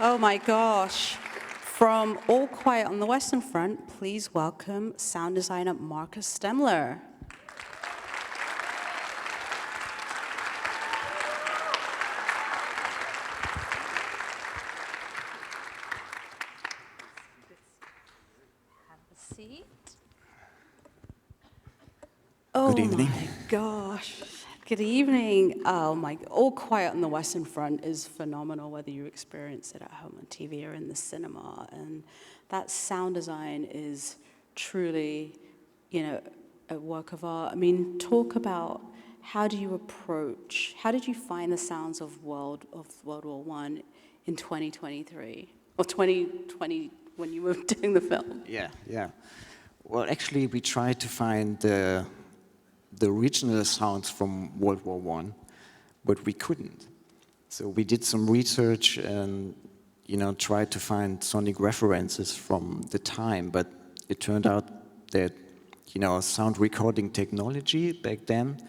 Oh my gosh. From All Quiet on the Western Front, please welcome sound designer Markus Stemler. Have a seat. Oh, good evening. My gosh. Good evening. Oh my, All Quiet on the Western Front is phenomenal, whether you experience it at home on TV or in the cinema. And that sound design is truly, a work of art. I mean, talk about how did you find the sounds of World War I in 2023? Or 2020 when you were doing the film? Yeah. Well, actually, we tried to find the original sounds from World War I, but we couldn't. So we did some research and, tried to find sonic references from the time, but it turned out that, sound recording technology back then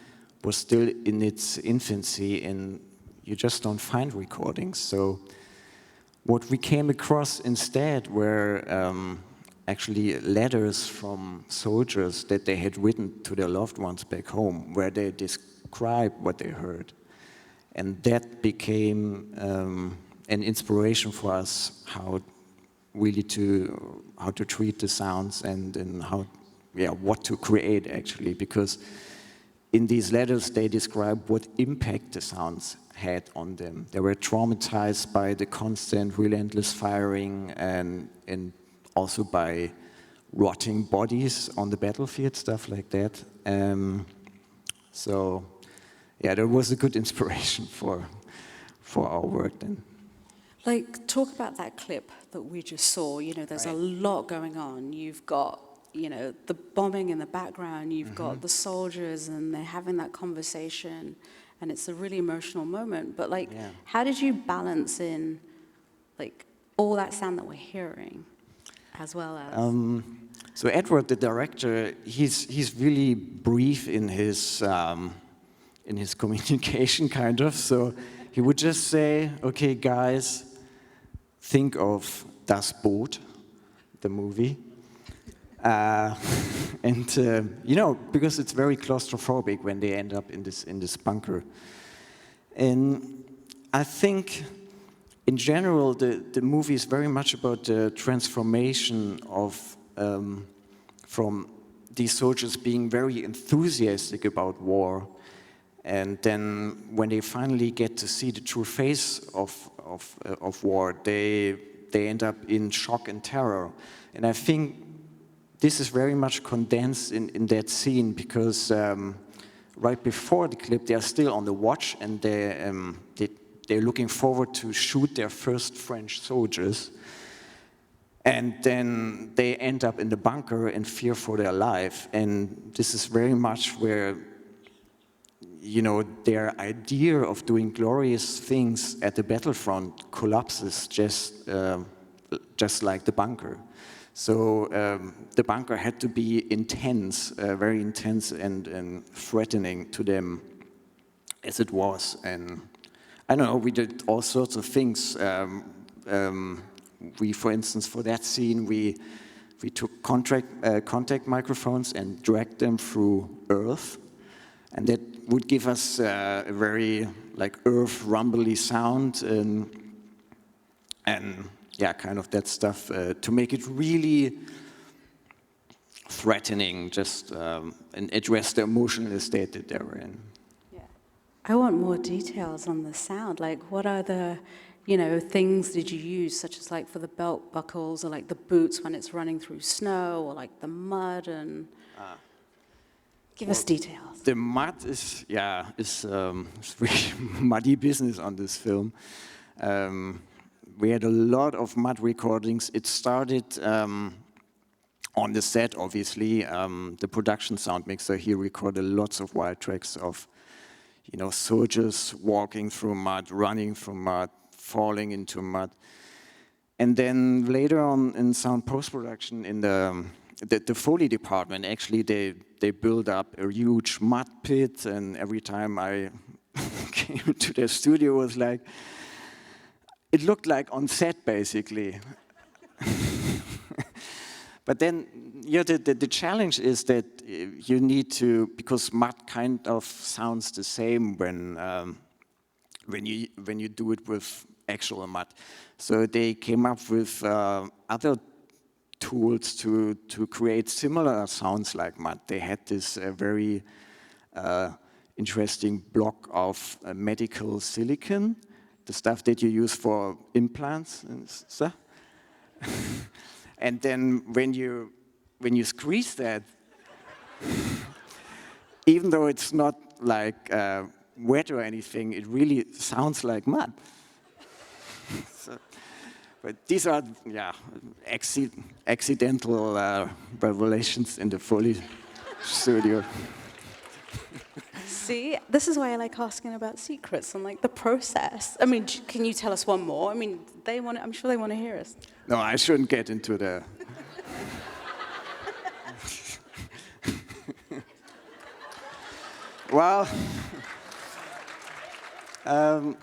was still in its infancy and you just don't find recordings. So what we came across instead were actually letters from soldiers that they had written to their loved ones back home, where they described what they heard. And that became an inspiration for us how to treat the sounds and what to create actually, because in these letters they describe what impact the sounds had on them. They were traumatized by the constant, relentless firing and also by rotting bodies on the battlefield, stuff like that. There was a good inspiration for our work then. Like, talk about that clip that we just saw. There's a lot going on. You've got, the bombing in the background. You've got the soldiers, and they're having that conversation, and it's a really emotional moment. But how did you balance in, all that sound that we're hearing? As well as so Edward, the director, he's really brief in his communication, kind of. So he would just say, "Okay, guys, think of Das Boot, the movie," because it's very claustrophobic when they end up in this bunker. And I think, in general, the movie is very much about the transformation of from these soldiers being very enthusiastic about war, and then when they finally get to see the true face of war, they end up in shock and terror. And I think this is very much condensed in that scene, because right before the clip, they are still on the watch, and they're looking forward to shoot their first French soldiers. And then they end up in the bunker in fear for their life. And this is very much where, their idea of doing glorious things at the battlefront collapses just like the bunker. So the bunker had to be intense, very intense and threatening to them as it was. And I don't know, we did all sorts of things. For instance, for that scene, we took contact microphones and dragged them through earth. And that would give us a very earth rumbly sound and kind of that stuff to make it really threatening, and address the emotional state that they were in. I want more details on the sound. What are the, things did you use, such as for the belt buckles or the boots when it's running through snow, or the mud and... Give us details. The mud is really muddy business on this film. We had a lot of mud recordings. It started on the set, obviously. The production sound mixer, he recorded lots of wild tracks of soldiers walking through mud, running through mud, falling into mud. And then later on in sound post-production, in the Foley department, actually, they built up a huge mud pit, and every time I came to their studio, it was like, it looked like on set, basically. But then, the challenge is that you need to, because mud kind of sounds the same when you do it with actual mud. So they came up with other tools to create similar sounds like mud. They had this very interesting block of medical silicon, the stuff that you use for implants and stuff. And then when you squeeze that, even though it's not like wet or anything, it really sounds like mud. So, but these are accidental revelations in the Foley studio. See, this is why I like asking about secrets and like the process. I mean, can you tell us one more? I mean, I'm sure they want to hear us. No, I shouldn't get into the... Well,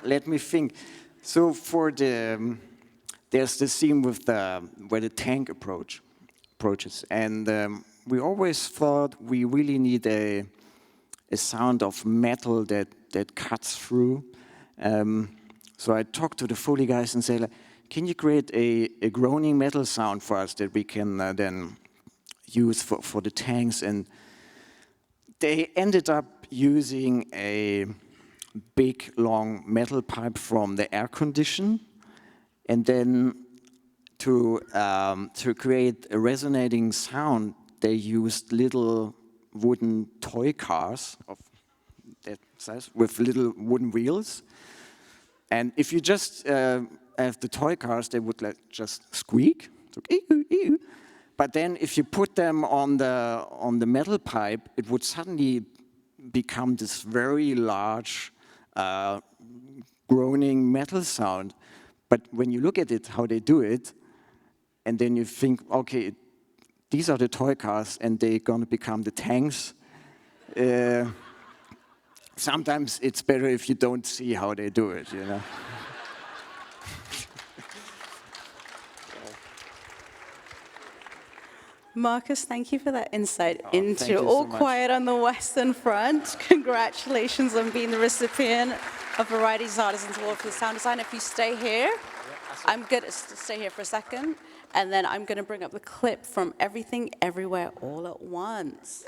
let me think. So for there's the scene with where the tank approaches, and we always thought we really need a sound of metal that cuts through. So I talked to the Foley guys and said, like, can you create a groaning metal sound for us that we can then use for the tanks? And they ended up using a big, long metal pipe from the air condition, and then to create a resonating sound, they used little wooden toy cars of that size with little wooden wheels. And if you just have the toy cars, they would like just squeak. But then if you put them on the metal pipe, it would suddenly become this very large groaning metal sound. But when you look at it, how they do it, and then you think, okay, these are the toy cars, and they're going to become the tanks. Sometimes it's better if you don't see how they do it, you know. Markus, thank you for that insight into thank you All so much. Quiet on the Western Front. Congratulations on being the recipient of Variety's Artisans Award for the sound design. If you stay here, I'm going to stay here for a second, and then I'm going to bring up the clip from Everything Everywhere All at Once.